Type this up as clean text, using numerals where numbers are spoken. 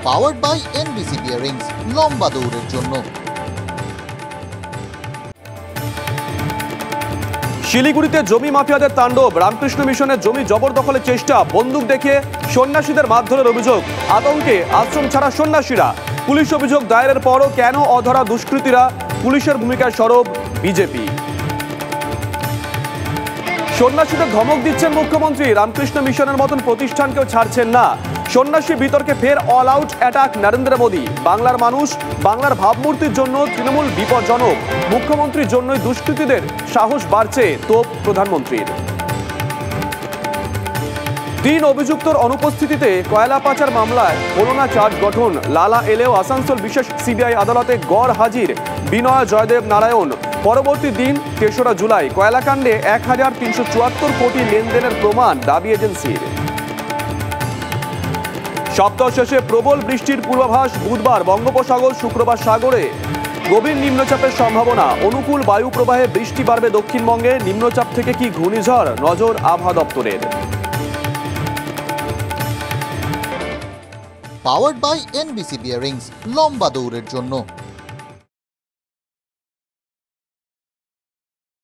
Powered by NBC bearings, লম্বা দৌড়ের জন্য। শিলিগুড়িতে জমি মাফিয়াদের তাণ্ডব, রামকৃষ্ণ মিশনের জমি জবরদখলের চেষ্টা, বন্দুক দেখে সন্ন্যাসীদের মারধরের অভিযোগ, আতঙ্কে আশ্রম ছাড়া সন্ন্যাসীরা। পুলিশ অভিযোগ দায়েরের পরও কেন অধরা দুষ্কৃতীরা, পুলিশের ভূমিকায় সরব বিজেপি। সন্ন্যাসীদের ধমক দিচ্ছেন মুখ্যমন্ত্রী, রামকৃষ্ণ মিশনের মতন প্রতিষ্ঠানকেও ছাড়ছেন না। সন্ন্যাসী বিতর্কে ফের all out attack Narendra Modi. বাংলার মানুষ, বাংলার ভাবমূর্তির জন্য তৃণমূল বিপজ্জনক, মুখ্যমন্ত্রীর জন্যই দুষ্কৃতীদের সাহস বাড়ছে, তোপ প্রধানমন্ত্রীর। 3 অভিযুক্তর অনুপস্থিতিতে কয়লা পাচার মামলায় হল না চার্জ গঠন। লালা এলেও আসানসোল বিশেষ সিবিআই আদালতে গড় হাজির বিনয় জয়দেব নারায়ণ। পরবর্তী দিন 3রা জুলাই। কয়লাকাণ্ডে 1374 কোটি লেনদেনের প্রমাণ, দাবি এজেন্সির। সপ্তাহ শেষে প্রবল বৃষ্টির পূর্বাভাস বুধবার। বঙ্গোপসাগর, শুক্রবার সাগরে গভীর নিম্নচাপের সম্ভাবনা। অনুকূল বায়ু প্রবাহে বৃষ্টি বাড়বে দক্ষিণবঙ্গে। নিম্নচাপ থেকে কি ঘূর্ণিঝড়, নজর আবহাওয়া দপ্তরের। পাওয়ার্ড বাই এনবিসি বিয়ারিংস, লম্বা দৌড়ের জন্য।